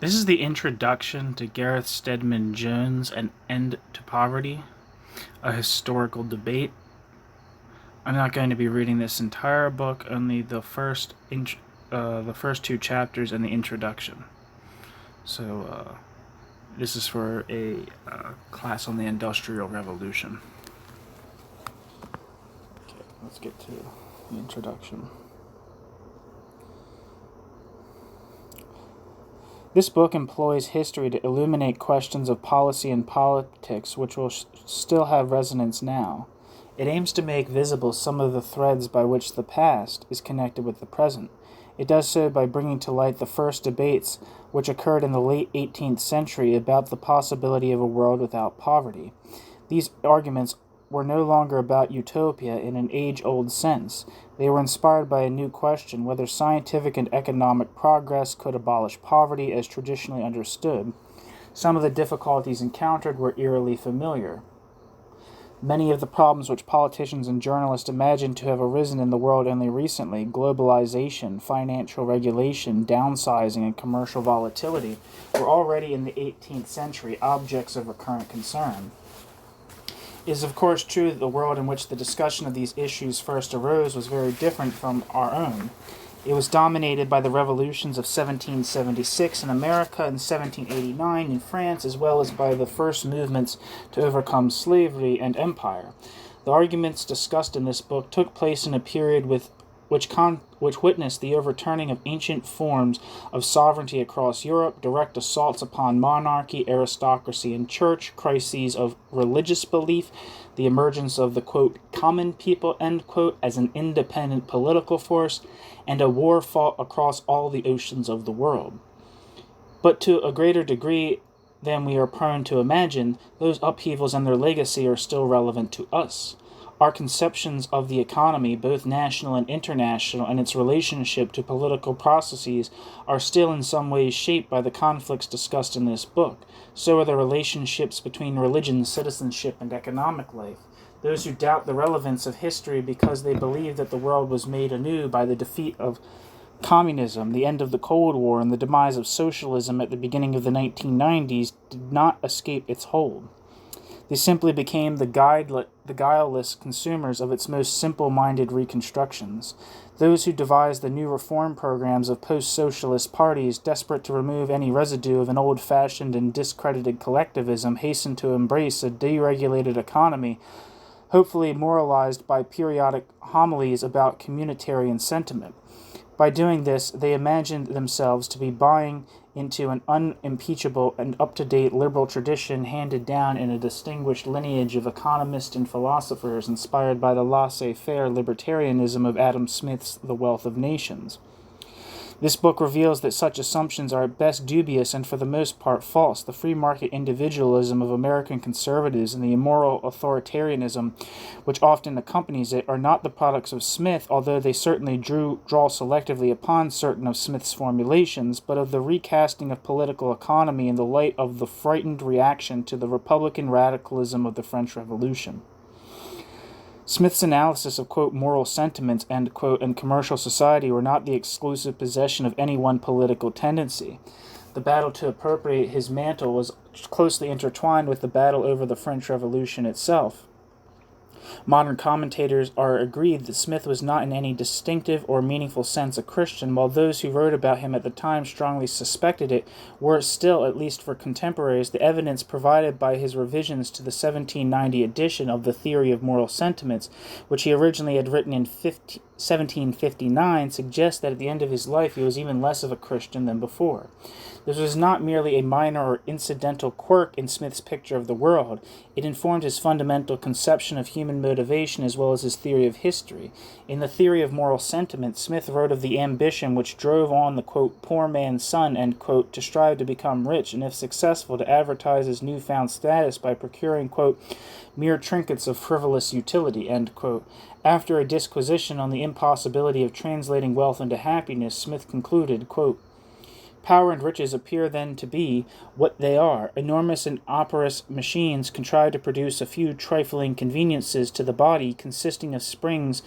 This is the introduction to Gareth Stedman Jones' An End to Poverty, a historical debate. I'm not going to be reading this entire book, only the first two chapters and the introduction. So this is for a class on the Industrial Revolution. Okay, let's get to the introduction. This book employs history to illuminate questions of policy and politics which will still have resonance now. It aims to make visible some of the threads by which the past is connected with the present. It does so by bringing to light the first debates which occurred in the late 18th century about the possibility of a world without poverty. These arguments were no longer about utopia in an age-old sense. They were inspired by a new question, whether scientific and economic progress could abolish poverty as traditionally understood. Some of the difficulties encountered were eerily familiar. Many of the problems which politicians and journalists imagined to have arisen in the world only recently, globalization, financial regulation, downsizing, and commercial volatility, were already in the 18th century objects of recurrent concern. It is of course true that the world in which the discussion of these issues first arose was very different from our own. It was dominated by the revolutions of 1776 in America and 1789 in France, as well as by the first movements to overcome slavery and empire. The arguments discussed in this book took place in a period which witnessed the overturning of ancient forms of sovereignty across Europe, direct assaults upon monarchy, aristocracy, and church, crises of religious belief, the emergence of the, quote, common people, end quote, as an independent political force, and a war fought across all the oceans of the world. But to a greater degree than we are prone to imagine, those upheavals and their legacy are still relevant to us. Our conceptions of the economy, both national and international, and its relationship to political processes are still in some ways shaped by the conflicts discussed in this book. So are the relationships between religion, citizenship, and economic life. Those who doubt the relevance of history because they believe that the world was made anew by the defeat of communism, the end of the Cold War, and the demise of socialism at the beginning of the 1990s did not escape its hold. They simply became the guileless consumers of its most simple-minded reconstructions. Those who devised the new reform programs of post-socialist parties, desperate to remove any residue of an old-fashioned and discredited collectivism, hastened to embrace a deregulated economy, hopefully moralized by periodic homilies about communitarian sentiment. By doing this, they imagined themselves to be buying into an unimpeachable and up-to-date liberal tradition handed down in a distinguished lineage of economists and philosophers inspired by the laissez-faire libertarianism of Adam Smith's The Wealth of Nations. This book reveals that such assumptions are at best dubious and for the most part false. The free market individualism of American conservatives and the immoral authoritarianism which often accompanies it are not the products of Smith, although they certainly draw selectively upon certain of Smith's formulations, but of the recasting of political economy in the light of the frightened reaction to the Republican radicalism of the French Revolution. Smith's analysis of, quote, moral sentiments, end quote, and commercial society were not the exclusive possession of any one political tendency. The battle to appropriate his mantle was closely intertwined with the battle over the French Revolution itself. Modern commentators are agreed that Smith was not in any distinctive or meaningful sense a Christian, while those who wrote about him at the time strongly suspected it were still, at least for contemporaries, the evidence provided by his revisions to the 1790 edition of the Theory of Moral Sentiments, which he originally had written in 1759, suggests that at the end of his life he was even less of a Christian than before. This was not merely a minor or incidental quirk in Smith's picture of the world. It informed his fundamental conception of human motivation as well as his theory of history. In the Theory of Moral Sentiments, Smith wrote of the ambition which drove on the, quote, poor man's son, end quote, to strive to become rich, and if successful, to advertise his newfound status by procuring, quote, mere trinkets of frivolous utility, end quote. After a disquisition on the impossibility of translating wealth into happiness, Smith concluded, quote, power and riches appear then to be what they are, enormous and operous machines contrived to produce a few trifling conveniences to the body, consisting of springs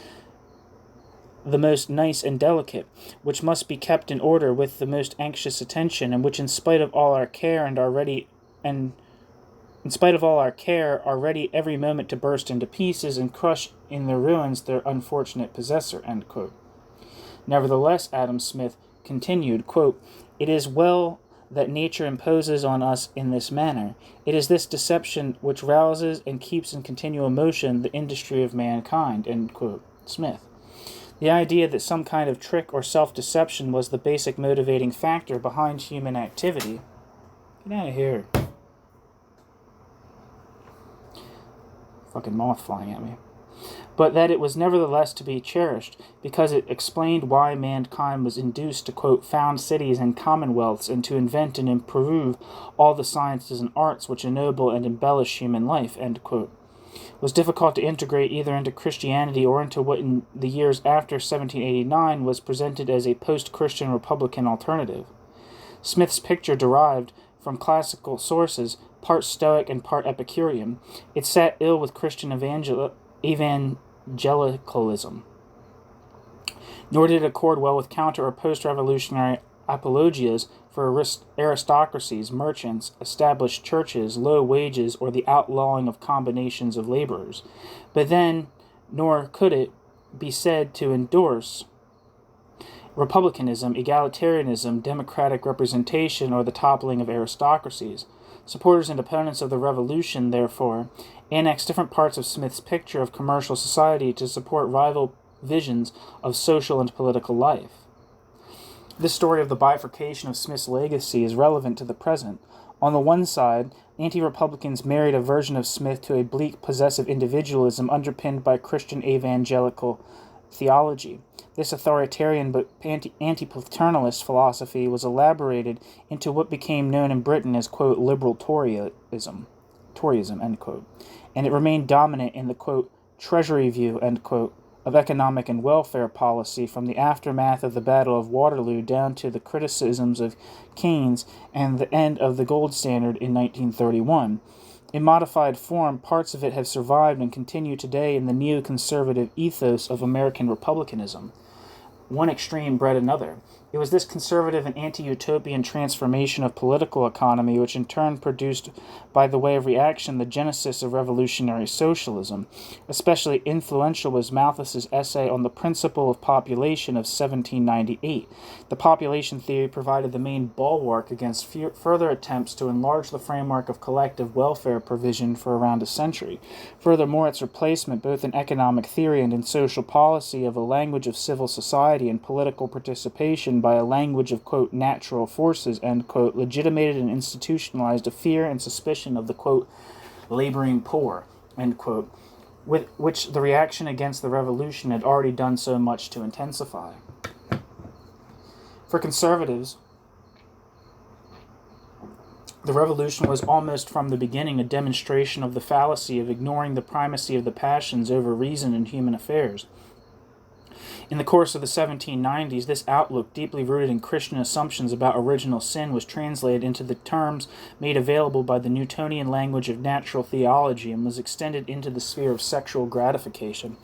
the most nice and delicate, which must be kept in order with the most anxious attention, and which, in spite of all our care, are ready every moment to burst into pieces and crush in their ruins their unfortunate possessor." End quote. Nevertheless, Adam Smith continued, quote, "It is well that nature imposes on us in this manner. It is this deception which rouses and keeps in continual motion the industry of mankind." End quote. Smith. The idea that some kind of trick or self-deception was the basic motivating factor behind human activity. Get out of here. Fucking moth flying at me. But that it was nevertheless to be cherished, because it explained why mankind was induced to, quote, "found cities and commonwealths, and to invent and improve all the sciences and arts which ennoble and embellish human life," end quote, was difficult to integrate either into Christianity or into what in the years after 1789 was presented as a post-Christian Republican alternative. Smith's picture derived from classical sources, part Stoic and part Epicurean. It sat ill with Christian evangelicalism, nor did it accord well with counter or post-revolutionary apologias for aristocracies, merchants, established churches, low wages, or the outlawing of combinations of laborers. But then, nor could it be said to endorse republicanism, egalitarianism, democratic representation, or the toppling of aristocracies. Supporters and opponents of the revolution, therefore, annexed different parts of Smith's picture of commercial society to support rival visions of social and political life. This story of the bifurcation of Smith's legacy is relevant to the present. On the one side, anti-republicans married a version of Smith to a bleak, possessive individualism underpinned by Christian evangelical theology. This authoritarian but anti-paternalist philosophy was elaborated into what became known in Britain as, quote, liberal Toryism, end quote, and it remained dominant in the, quote, treasury view, end quote, of economic and welfare policy from the aftermath of the Battle of Waterloo down to the criticisms of Keynes and the end of the gold standard in 1931. In modified form, parts of it have survived and continue today in the neoconservative ethos of American republicanism. One extreme bred another. It was this conservative and anti-utopian transformation of political economy which in turn produced, by the way of reaction, the genesis of revolutionary socialism. Especially influential was Malthus's essay on the principle of population of 1798. The population theory provided the main bulwark against further attempts to enlarge the framework of collective welfare provision for around a century. Furthermore, its replacement, both in economic theory and in social policy, of a language of civil society and political participation by a language of, quote, natural forces, end quote, legitimated and institutionalized a fear and suspicion of the, quote, laboring poor, end quote, with which the reaction against the revolution had already done so much to intensify. For conservatives, the revolution was almost from the beginning a demonstration of the fallacy of ignoring the primacy of the passions over reason in human affairs. In the course of the 1790s, this outlook, deeply rooted in Christian assumptions about original sin, was translated into the terms made available by the Newtonian language of natural theology and was extended into the sphere of sexual gratification.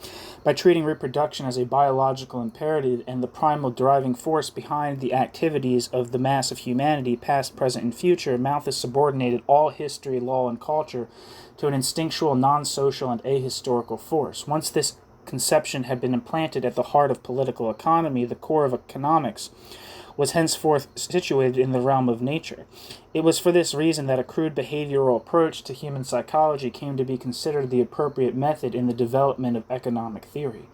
By treating reproduction as a biological imperative and the primal driving force behind the activities of the mass of humanity, past, present, and future, Malthus subordinated all history, law, and culture to an instinctual, non-social, and ahistorical force. Once this conception had been implanted at the heart of political economy, the core of economics was henceforth situated in the realm of nature. It was for this reason that a crude behavioral approach to human psychology came to be considered the appropriate method in the development of economic theory.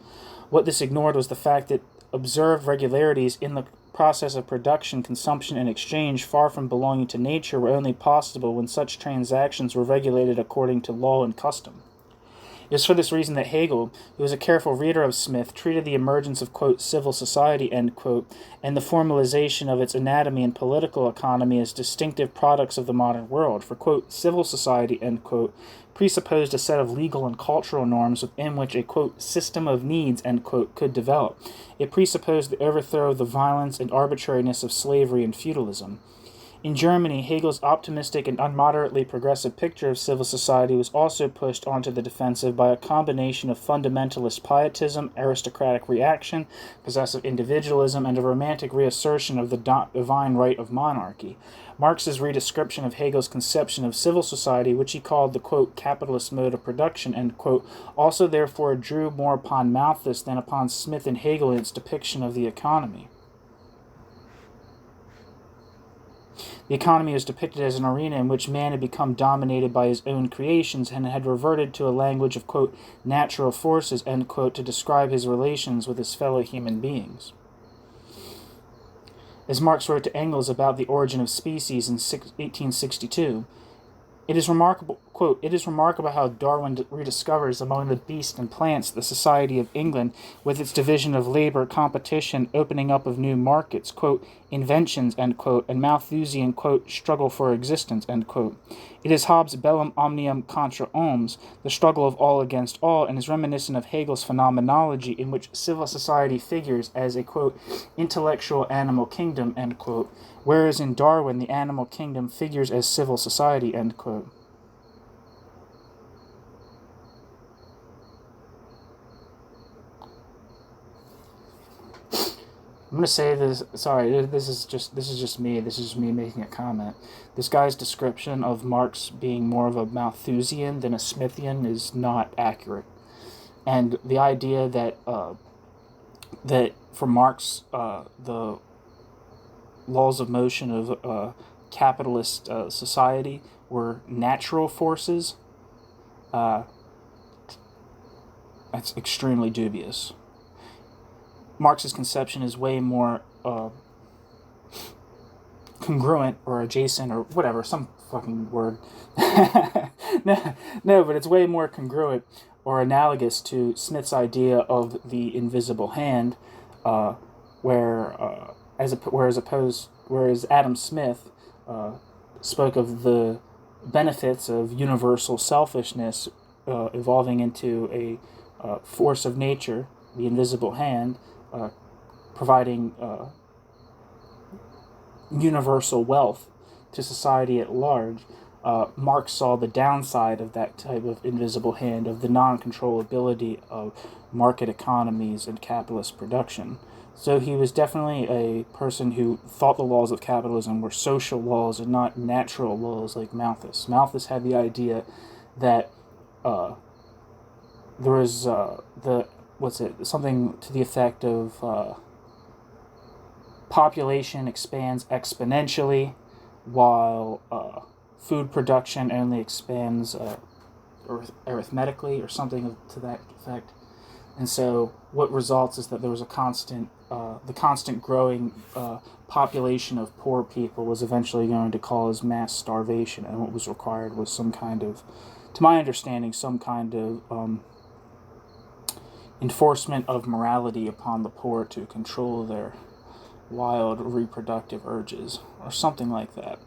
What this ignored was the fact that observed regularities in the process of production, consumption, and exchange, far from belonging to nature, were only possible when such transactions were regulated according to law and custom. It is for this reason that Hegel, who was a careful reader of Smith, treated the emergence of, quote, civil society, end quote, and the formalization of its anatomy and political economy as distinctive products of the modern world. For, quote, civil society, end quote, presupposed a set of legal and cultural norms within which a, quote, system of needs, end quote, could develop. It presupposed the overthrow of the violence and arbitrariness of slavery and feudalism. In Germany, Hegel's optimistic and unmoderately progressive picture of civil society was also pushed onto the defensive by a combination of fundamentalist pietism, aristocratic reaction, possessive individualism, and a romantic reassertion of the divine right of monarchy. Marx's redescription of Hegel's conception of civil society, which he called the, quote, capitalist mode of production, end quote, also therefore drew more upon Malthus than upon Smith and Hegel in its depiction of the economy. The economy was depicted as an arena in which man had become dominated by his own creations and had reverted to a language of, quote, natural forces, end quote, to describe his relations with his fellow human beings. As Marx wrote to Engels about the origin of species in 1862, it is remarkable, quote, it is remarkable how Darwin rediscovers among the beasts and plants the society of England with its division of labor, competition, opening up of new markets, quote, inventions, end quote, and Malthusian, quote, struggle for existence, end quote. It is Hobbes' bellum omnium contra omnes, the struggle of all against all, and is reminiscent of Hegel's phenomenology in which civil society figures as a, quote, intellectual animal kingdom, end quote, whereas in Darwin the animal kingdom figures as civil society, end quote. I'm gonna say this. Sorry, this is just me. This is me making a comment. This guy's description of Marx being more of a Malthusian than a Smithian is not accurate, and the idea that that for Marx the laws of motion of capitalist society were natural forces. That's extremely dubious. Marx's conception is way more congruent or adjacent or whatever, some fucking word. No, but it's way more congruent or analogous to Smith's idea of the invisible hand, whereas Adam Smith spoke of the benefits of universal selfishness evolving into a force of nature, the invisible hand, providing universal wealth to society at large. Marx saw the downside of that type of invisible hand, of the non-controllability of market economies and capitalist production. So he was definitely a person who thought the laws of capitalism were social laws and not natural laws like Malthus. Malthus had the idea that there was something to the effect of population expands exponentially while food production only expands arithmetically or something to that effect. And so what results is that there was the constant growing population of poor people was eventually going to cause mass starvation, and what was required was some kind of, to my understanding, some kind of enforcement of morality upon the poor to control their wild reproductive urges, or something like that.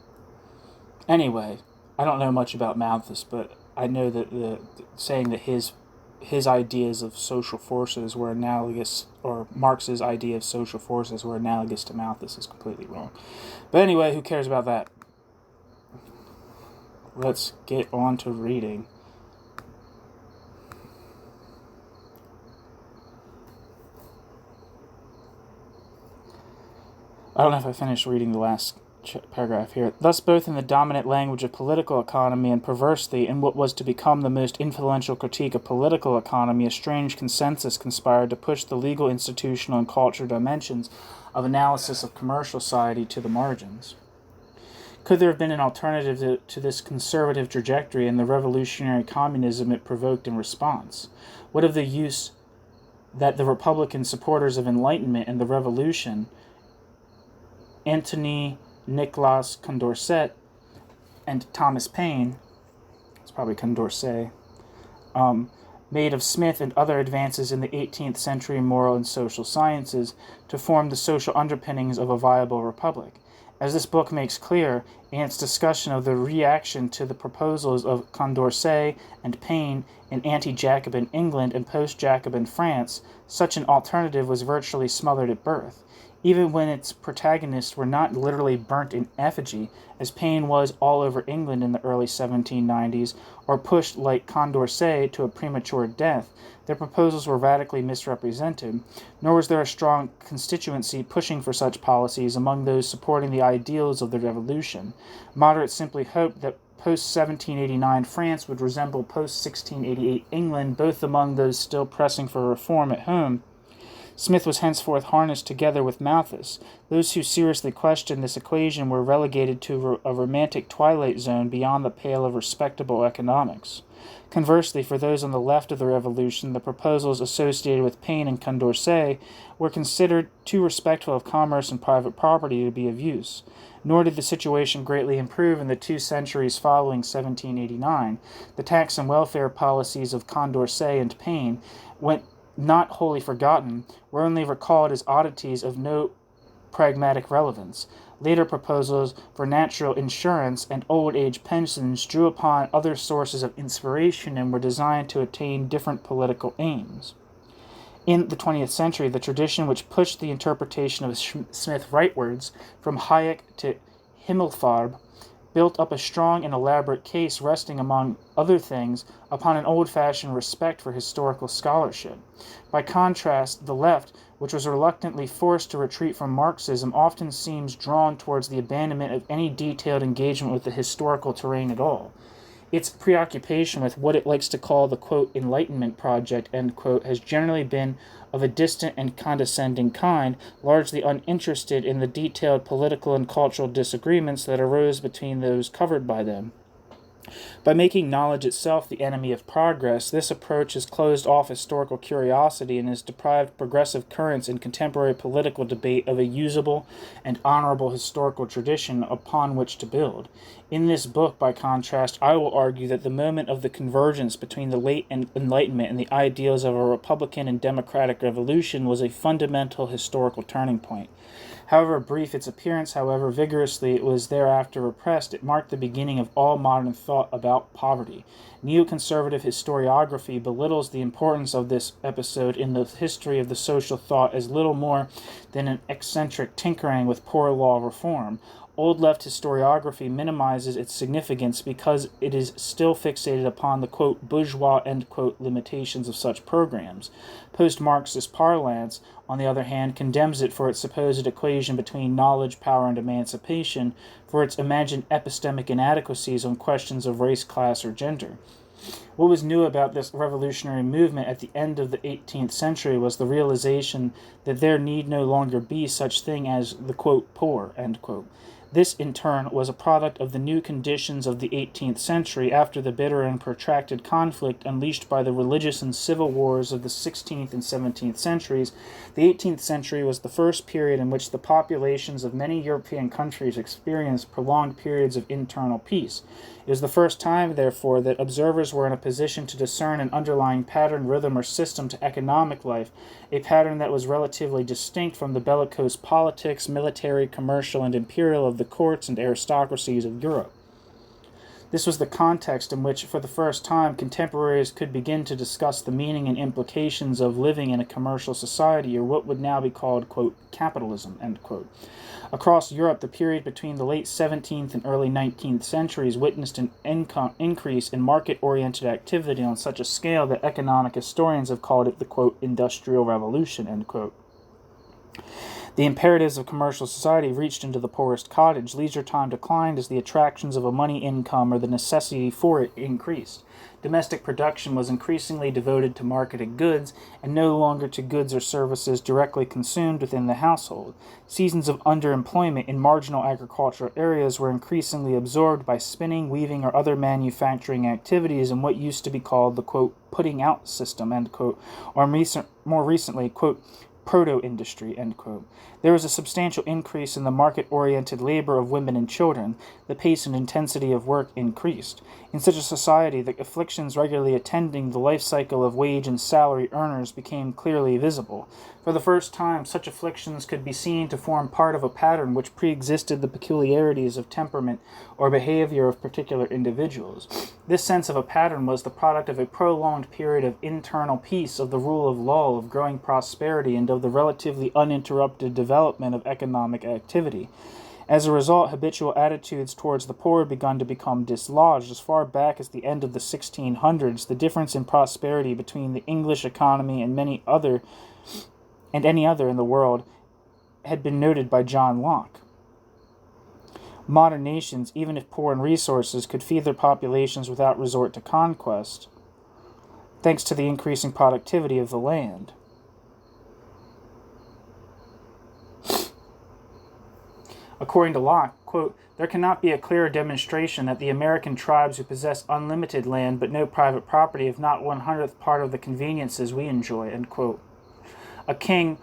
Anyway, I don't know much about Malthus, but I know that saying that his ideas of social forces were analogous, or Marx's idea of social forces were analogous to Malthus is completely wrong. But anyway, who cares about that? Let's get on to reading. I don't know if I finished reading the last paragraph here. Thus, both in the dominant language of political economy and perversely in what was to become the most influential critique of political economy, a strange consensus conspired to push the legal, institutional, and cultural dimensions of analysis of commercial society to the margins. Could there have been an alternative to this conservative trajectory and the revolutionary communism it provoked in response? What of the use that the Republican supporters of Enlightenment and the Revolution, Antony Nicolas Condorcet and Thomas Paine, it's probably Condorcet, made of Smith and other advances in the 18th century moral and social sciences to form the social underpinnings of a viable republic? As this book makes clear in its discussion of the reaction to the proposals of Condorcet and Paine in anti-Jacobin England and post-Jacobin France, such an alternative was virtually smothered at birth. even when its protagonists were not literally burnt in effigy, as Paine was all over England in the early 1790s, or pushed like Condorcet to a premature death. Their proposals were radically misrepresented, nor was there a strong constituency pushing for such policies among those supporting the ideals of the Revolution. Moderates simply hoped that post-1789 France would resemble post-1688 England, both among those still pressing for reform at home. Smith was henceforth harnessed together with Malthus. Those who seriously questioned this equation were relegated to a romantic twilight zone beyond the pale of respectable economics. Conversely, for those on the left of the Revolution, the proposals associated with Paine and Condorcet were considered too respectful of commerce and private property to be of use. Nor did the situation greatly improve in the 2 centuries following 1789. The tax and welfare policies of Condorcet and Paine went not wholly forgotten, were only recalled as oddities of no pragmatic relevance. Later proposals for natural insurance and old age pensions drew upon other sources of inspiration and were designed to attain different political aims. In the 20th century, the tradition which pushed the interpretation of Smith rightwards, from Hayek to Himmelfarb, built up a strong and elaborate case resting, among other things, upon an old-fashioned respect for historical scholarship. By contrast, the left, which was reluctantly forced to retreat from Marxism, often seems drawn towards the abandonment of any detailed engagement with the historical terrain at all. Its preoccupation with what it likes to call the, quote, Enlightenment project, end quote, has generally been of a distant and condescending kind, largely uninterested in the detailed political and cultural disagreements that arose between those covered by them. By making knowledge itself the enemy of progress, this approach has closed off historical curiosity and has deprived progressive currents in contemporary political debate of a usable and honorable historical tradition upon which to build. In this book, by contrast, I will argue that the moment of the convergence between the late Enlightenment and the ideals of a Republican and democratic revolution was a fundamental historical turning point. However brief its appearance, however vigorously it was thereafter repressed, it marked the beginning of all modern thought about poverty. Neoconservative historiography belittles the importance of this episode in the history of the social thought as little more than an eccentric tinkering with poor law reform. Old left historiography minimizes its significance because it is still fixated upon the, quote, bourgeois, end quote, limitations of such programs. Post-Marxist parlance, on the other hand, condemns it for its supposed equation between knowledge, power, and emancipation, for its imagined epistemic inadequacies on questions of race, class, or gender. What was new about this revolutionary movement at the end of the 18th century was the realization that there need no longer be such thing as the, quote, poor, end quote. This, in turn, was a product of the new conditions of the 18th century after the bitter and protracted conflict unleashed by the religious and civil wars of the 16th and 17th centuries. The 18th century was the first period in which the populations of many European countries experienced prolonged periods of internal peace. It was the first time, therefore, that observers were in a position to discern an underlying pattern, rhythm, or system to economic life, a pattern that was relatively distinct from the bellicose politics, military, commercial, and imperial of the courts and aristocracies of Europe. This was the context in which, for the first time, contemporaries could begin to discuss the meaning and implications of living in a commercial society, or what would now be called, quote, capitalism, end quote. Across Europe, the period between the late 17th and early 19th centuries witnessed an increase in market-oriented activity on such a scale that economic historians have called it the, quote, industrial revolution, end quote. The imperatives of commercial society reached into the poorest cottage. Leisure time declined as the attractions of a money income or the necessity for it increased. Domestic production was increasingly devoted to marketed goods and no longer to goods or services directly consumed within the household. Seasons of underemployment in marginal agricultural areas were increasingly absorbed by spinning, weaving, or other manufacturing activities in what used to be called the, quote, putting out system, end quote, or more recently, quote, proto-industry, end quote. There was a substantial increase in the market-oriented labor of women and children. The pace and intensity of work increased. In such a society, the afflictions regularly attending the life cycle of wage and salary earners became clearly visible. For the first time, such afflictions could be seen to form part of a pattern which pre-existed the peculiarities of temperament or behavior of particular individuals. This sense of a pattern was the product of a prolonged period of internal peace, of the rule of law, of growing prosperity, and of the relatively uninterrupted development development of economic activity. As a result, habitual attitudes towards the poor begun to become dislodged. As far back as the end of the 1600s, the difference in prosperity between the English economy and any other in the world had been noted by John Locke. Modern nations, even if poor in resources, could feed their populations without resort to conquest, thanks to the increasing productivity of the land. According to Locke, quote, there cannot be a clearer demonstration that the American tribes who possess unlimited land but no private property have not 1/100th part of the conveniences we enjoy, end quote. The king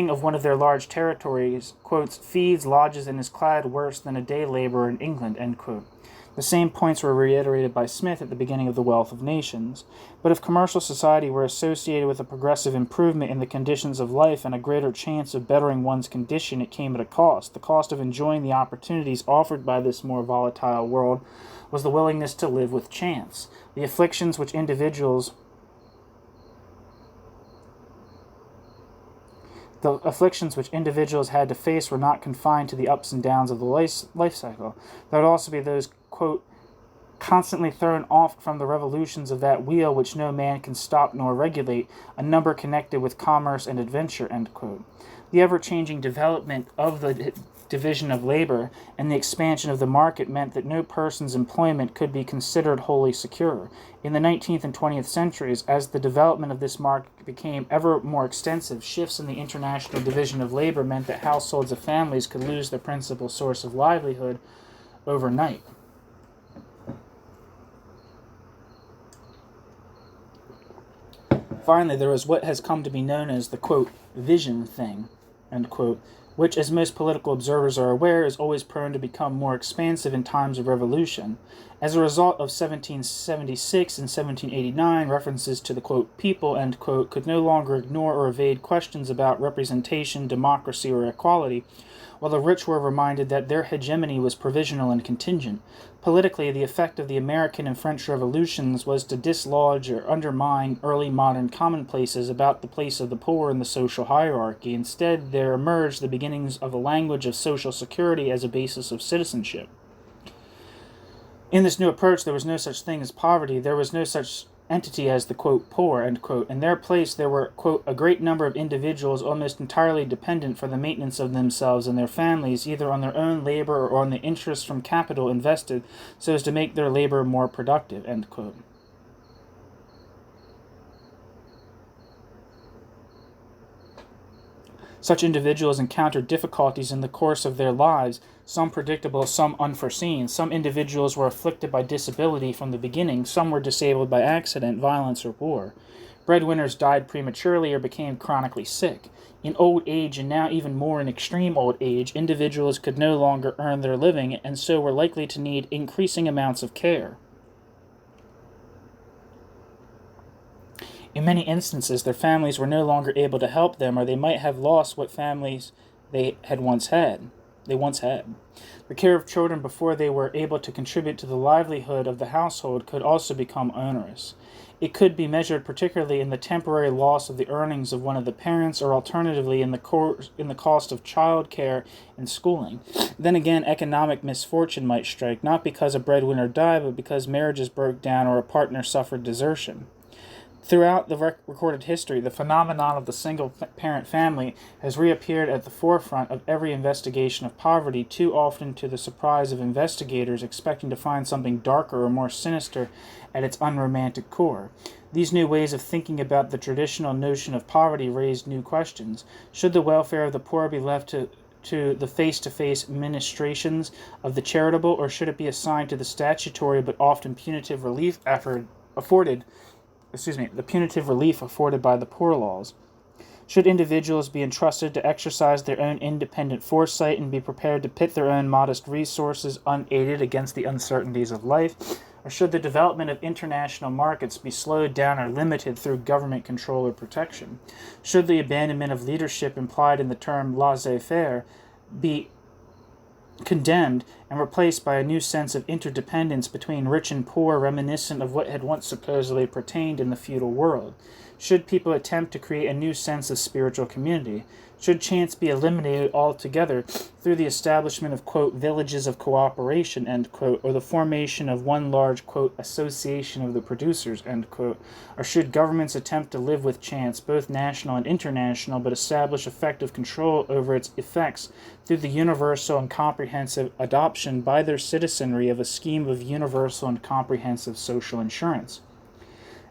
of one of their large territories, quotes, feeds, lodges, and is clad worse than a day laborer in England, end quote. The same points were reiterated by Smith at the beginning of The Wealth of Nations. But if commercial society were associated with a progressive improvement in the conditions of life and a greater chance of bettering one's condition, it came at a cost. The cost of enjoying the opportunities offered by this more volatile world was the willingness to live with chance. The afflictions which individuals had to face were not confined to the ups and downs of the life cycle. There would also be those, quote, constantly thrown off from the revolutions of that wheel which no man can stop nor regulate, a number connected with commerce and adventure, end quote. The ever-changing development of the division of labor and the expansion of the market meant that no person's employment could be considered wholly secure. In the 19th and 20th centuries, as the development of this market became ever more extensive, shifts in the international division of labor meant that households of families could lose their principal source of livelihood overnight. Finally, there was what has come to be known as the, quote, vision thing, end quote, which, as most political observers are aware, is always prone to become more expansive in times of revolution. As a result of 1776 and 1789, references to the, quote, people, end quote, could no longer ignore or evade questions about representation, democracy, or equality, while the rich were reminded that their hegemony was provisional and contingent. Politically, the effect of the American and French revolutions was to dislodge or undermine early modern commonplaces about the place of the poor in the social hierarchy. Instead, there emerged the beginnings of a language of social security as a basis of citizenship. In this new approach, there was no such thing as poverty. There was no such entity as the, quote, poor, end quote. In their place, there were, quote, a great number of individuals almost entirely dependent for the maintenance of themselves and their families, either on their own labor or on the interest from capital invested so as to make their labor more productive, end quote. Such individuals encountered difficulties in the course of their lives, some predictable, some unforeseen. Some individuals were afflicted by disability from the beginning, some were disabled by accident, violence, or war. Breadwinners died prematurely or became chronically sick. In old age, and now even more in extreme old age, individuals could no longer earn their living and so were likely to need increasing amounts of care. In many instances, their families were no longer able to help them, or they might have lost what families they once had. The care of children before they were able to contribute to the livelihood of the household could also become onerous. It could be measured particularly in the temporary loss of the earnings of one of the parents, or alternatively in the cost of child care and schooling. Then again, economic misfortune might strike, not because a breadwinner died, but because marriages broke down or a partner suffered desertion. Throughout the recorded history, the phenomenon of the single-parent family has reappeared at the forefront of every investigation of poverty, too often to the surprise of investigators expecting to find something darker or more sinister at its unromantic core. These new ways of thinking about the traditional notion of poverty raised new questions. Should the welfare of the poor be left to the face-to-face ministrations of the charitable, or should it be assigned to the statutory but often punitive relief afforded by the poor laws? Should individuals be entrusted to exercise their own independent foresight and be prepared to pit their own modest resources unaided against the uncertainties of life? Or should the development of international markets be slowed down or limited through government control or protection? Should the abandonment of leadership implied in the term laissez-faire be condemned and replaced by a new sense of interdependence between rich and poor, reminiscent of what had once supposedly pertained in the feudal world? Should people attempt to create a new sense of spiritual community? Should chance be eliminated altogether through the establishment of, quote, villages of cooperation, end quote, or the formation of one large, quote, association of the producers, end quote? Or should governments attempt to live with chance, both national and international, but establish effective control over its effects through the universal and comprehensive adoption by their citizenry of a scheme of universal and comprehensive social insurance?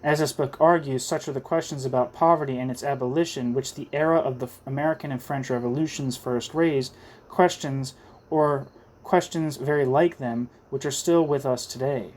As this book argues, such are the questions about poverty and its abolition, which the era of the American and French revolutions first raised, questions, or questions very like them, which are still with us today.